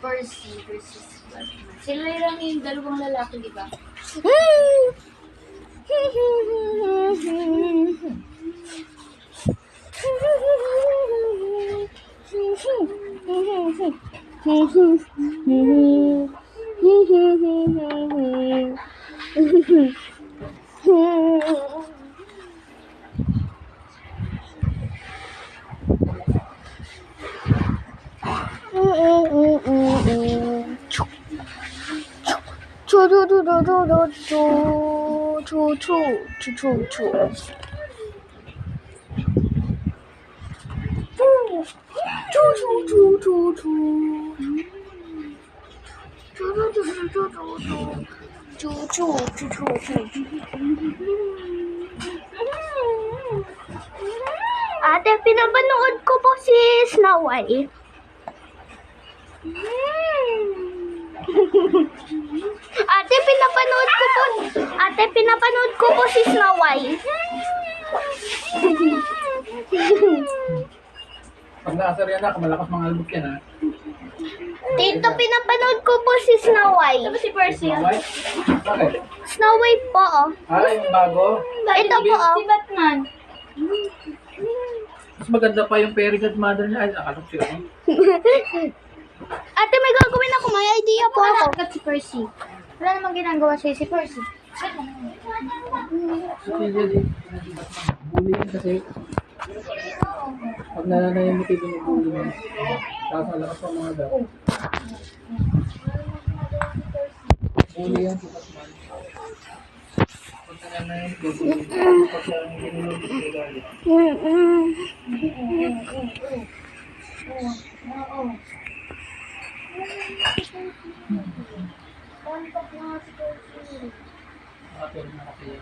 Percy versus Batman. Sila lang yung dalawang lalaki, di ba? Ate, pinapanood ko po si Snow White. Ate, pinapanood ko po si Snow White. Pag naasar yan ako, malakas mga albuk yan ha. Dito, pinapanood ko po si Snow White. Ito si Percy. White? Bakit? Snow White po, oh. Yung bago. Ito po, oh. Si Batman. Mas maganda pa yung fairy godmother niya. Ay, nakalap siya. Ate, may gagawin ako. May idea po ako. Kat si Percy. Wala namang ginagawa sa'yo si Percy. Bully yan kasi. Pag nananahimik ito ng bully mo. Tapos malakas pa mga daw. Bully yan si Batman. Pag nananahimik ito, pag siyang ginulog ito galit. Atin na kasi yan.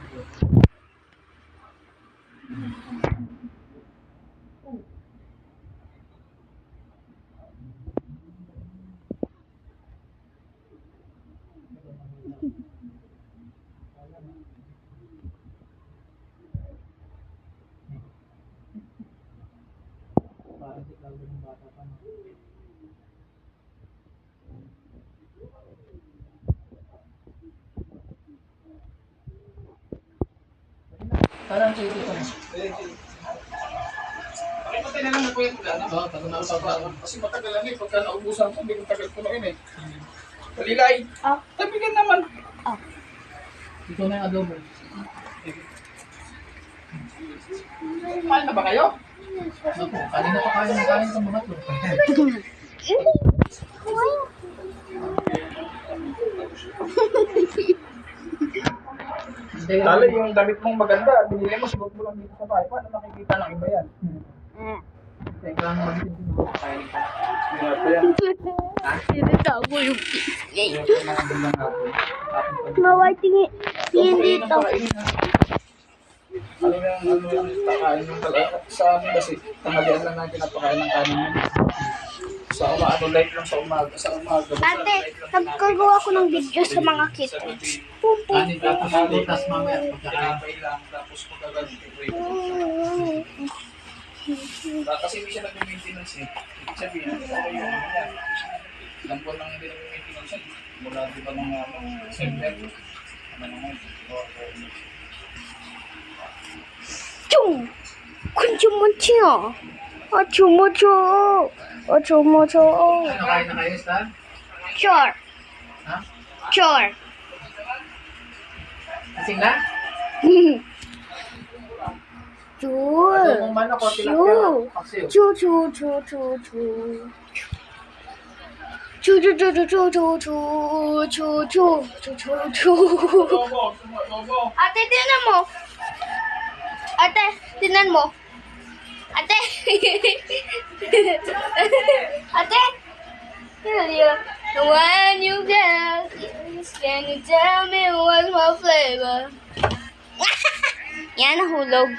Parang si Claudio ng bata pa. Parang siya ito. Pakipatay na lang na po yung plano. Oo, pag nausapan. Kasi matagal lang eh. Pagka naubusan ko, hindi ko tagal ko na yun eh. Talilay. Ah. Tabigan naman. Ito na yung adobo. Kumain na ba kayo? Naku, kanina pa kain sa mga to. Tali, yung damit mong maganda, binili mo, suot mo lang dito sa bahay. Paano makikita ng iba yan? Kailangan mag-isip mo. Hirap pa yan. Tinatago yung Hirap pa mga bandang hapon. Snow White, tingin dito. Ano yung pakain yung talaga? Sa amin kasi, tanghalian lang natin napakain ng kanin yun. Sa light lang sa umaga. Ate, nagkagawa ko ng video sa mga kittens. Kanin tapos butas mamaya pagkakain. Tinapay lang, tapos pagkagaling. Kasi hindi siya nag-maintenance eh. Ibig sabihin, okay yung ano yan. Ilang buwan lang hindi nag-maintenance yan. Mula di ba ng December. Ano naman? Chung! Kunchumuncho! Achumucho! Achumucho! Ano kain na kayo, Stan? Sure! Ha? Sure! Kasing na? Sure! Adobong manok o tilapia? Paksiw. Chu chu chu chu chu. Chu chu chu chu chu chu chu chu chu chu chu. Ate, tingnan mo. Ate, tingnan mo. Ate. Ate. When you get, can you tell me what's my flavor? Yan, nahulog.